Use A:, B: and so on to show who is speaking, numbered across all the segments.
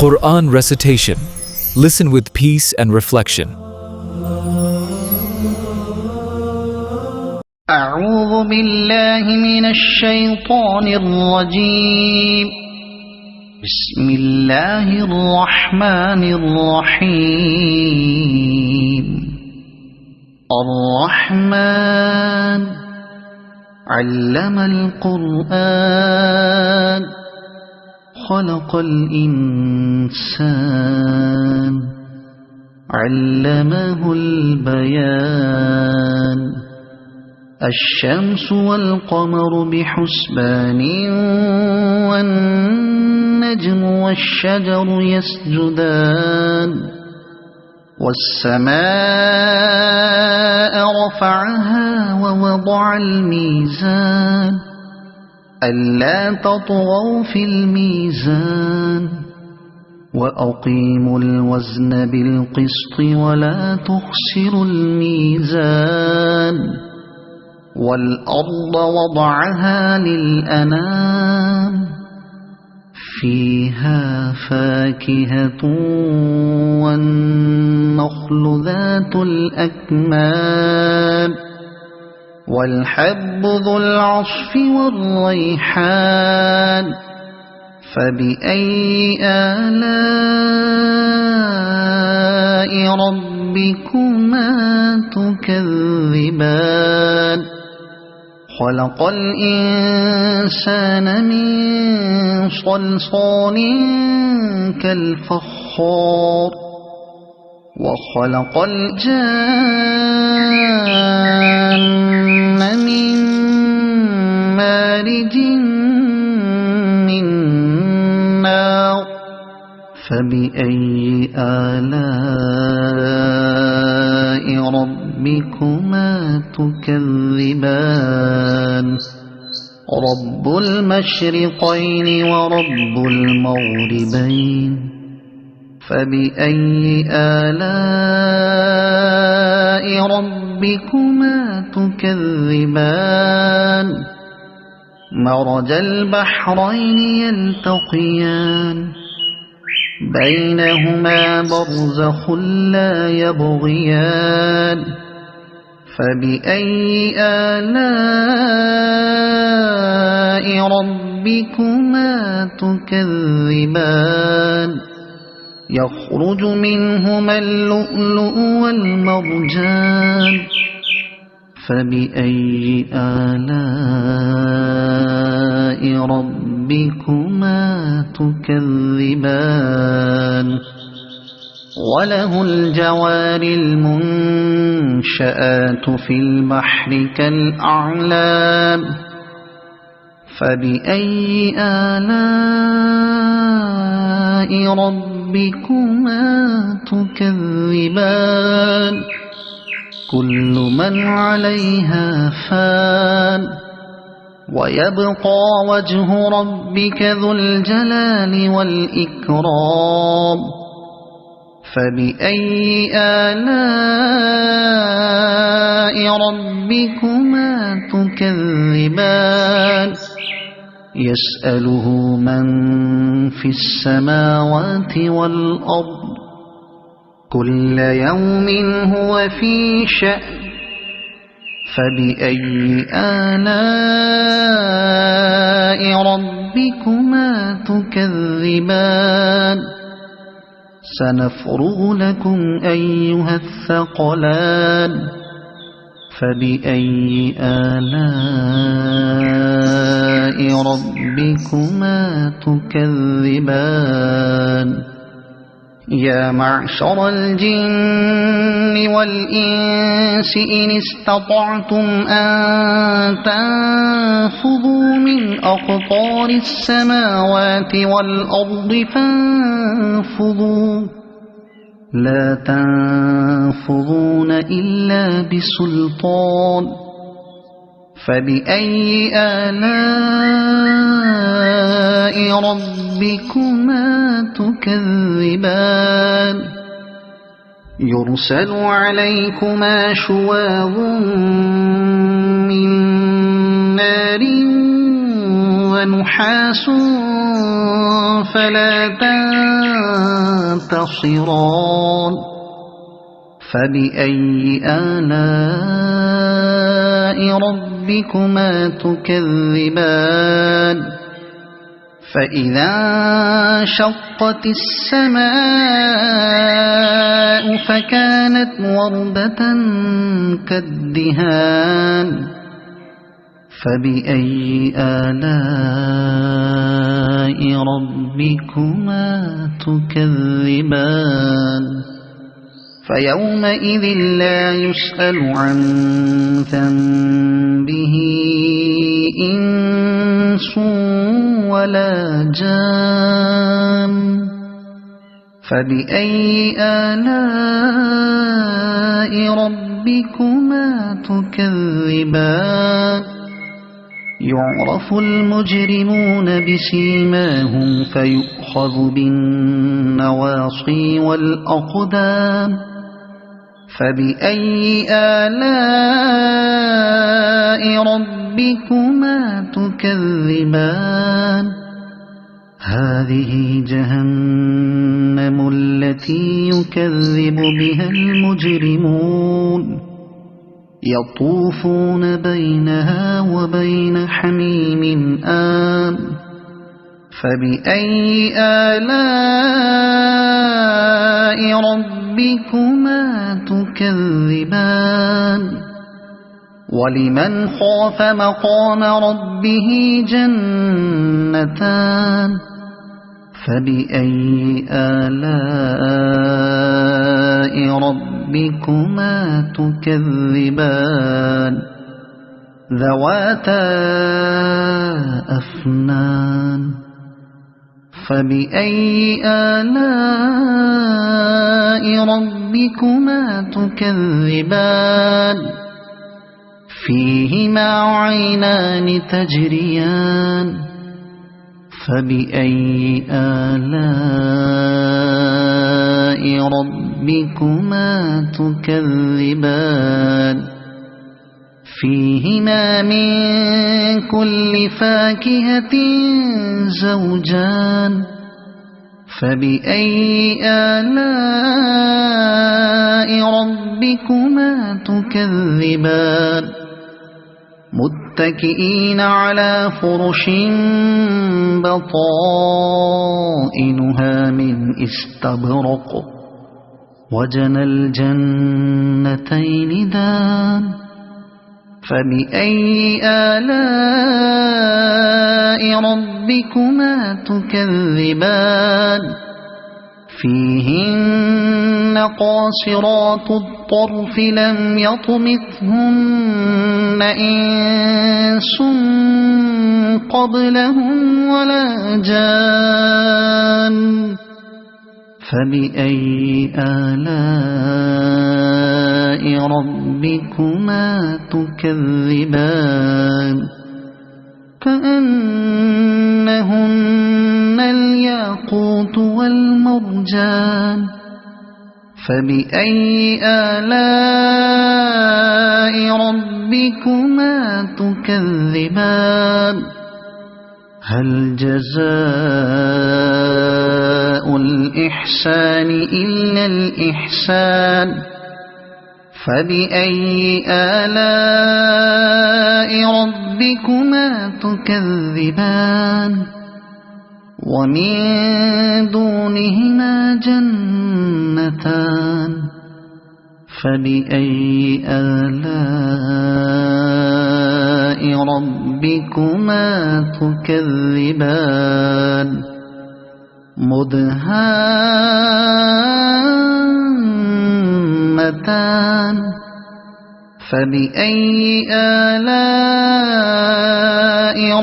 A: Quran recitation. Listen with peace and reflection.
B: أعوذ بالله من الشيطان الرجيم. بسم الله الرحمن الرحيم. الرحمن علم القرآن خلق الإنسان علمه البيان. الشمس والقمر بحسبان والنجم والشجر يسجدان. والسماء رفعها ووضع الميزان ألا تطغوا في الميزان وأقيموا الوزن بالقسط ولا تخسروا الميزان. والأرض وضعها للأنام فيها فاكهة والنخل ذات الأكمام والحب ذو العصف والريحان. فبأي آلاء ربكما تكذبان. خلق الإنسان من صلصال كالفخار وخلق الجان من مارج من نار. فبأي آلاء ربكما تكذبان. رب المشرقين ورب المغربين. فبأي آلاء ربكما تكذبان. مرج البحرين يلتقيان بينهما برزخ لا يبغيان. فبأي آلاء ربكما تكذبان. يخرج منهما اللؤلؤ والمرجان. فبأي آلاء ربكما تكذبان. وله الجوار المنشآت في البحر كالأعلام. فبأي آلاء ربكما تكذبان. كل من عليها فان ويبقى وجه ربك ذو الجلال والإكرام. فبأي آلاء ربكما تكذبان. يسأله من في السماوات والأرض كل يوم هو في شأن. فبأي آلاء ربكما تكذبان. سنفرغ لكم أيها الثقلان. فبأي آلاء ربكما تكذبان. يا معشر الجن والإنس إن استطعتم أن تنفذوا من أقطار السماوات والأرض فانفذوا لا تنفذون إلا بسلطان. فبأي آلاء ربكما تكذبان. يرسل عليكما شواظ من نار ونحاس فلا تنتصران فبأي آلاء ربكما تكذبان فإذا انشقت السماء فكانت وردة كالدهان فبأي آلاء ربكما تكذبان فيومئذ لا يسأل عن ذنبه إنس ولا جان فبأي آلاء ربكما تكذبان يعرف المجرمون بسيماهم فيؤخذ بالنواصي والأقدام فبأي آلاء ربكما تكذبان هذه جهنم التي يكذب بها المجرمون يطوفون بينها وبين حميم آن فبأي آلاء ربكما تكذبان ولمن خاف مقام ربه جنتان فبأي آلاء ربكما تكذبان ذواتا أفنان فبأي آلاء ربكما تكذبان فيهما عينان تجريان فبأي آلاء ربكما تكذبان فيهما من كل فاكهة زوجان فبأي آلاء ربكما تكذبان متكئين على فرش بطائنها من استبرق وجنى الجنتين دان فبأي آلاء ربكما تكذبان فيهن قاصرات الطرف لم يطمثهن إنس قبلهم ولا جان فبأي آلاء ربكما تكذبان كأنهن الياقوت والمرجان فبأي آلاء ربكما تكذبان هل جزاء الإحسان إلا الإحسان فبأي آلاء ربكما تكذبان ومن دونهما جنتان فبأي آلاء ربكما تكذبان مدهامتان فبأي آلاء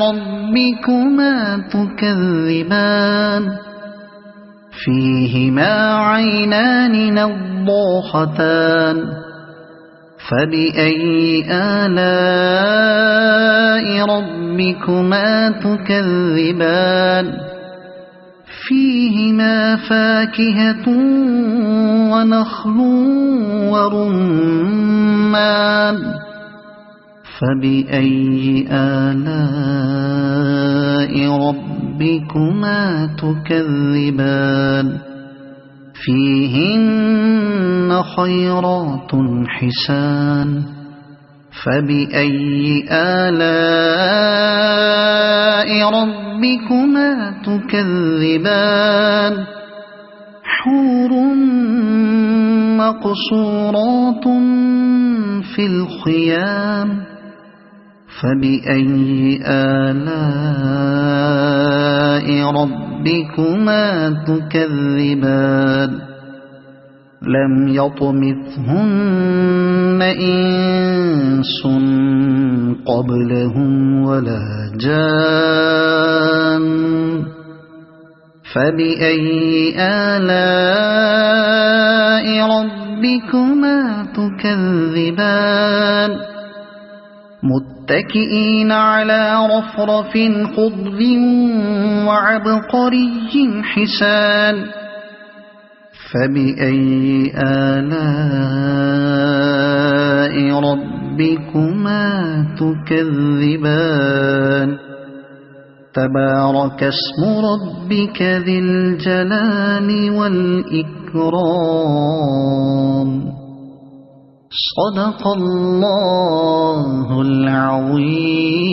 B: ربكما تكذبان فيهما عينان نضاختان فبأي آلاء ربكما تكذبان فيهما فاكهة ونخل ورمان فبأي آلاء ربكما ربكما تكذبان فيهن خيرات حسان فبأي آلاء ربكما تكذبان حور مقصورات في الخيام فبأي آلاء ربكما تكذبان لم يطمثهن إنس قبلهم ولا جان فبأي آلاء ربكما تكذبان متكئين على رفرف خضر وعبقري حسان فبأي آلاء ربكما تكذبان تبارك اسم ربك ذي الجلال والإكرام صدق الله العظيم.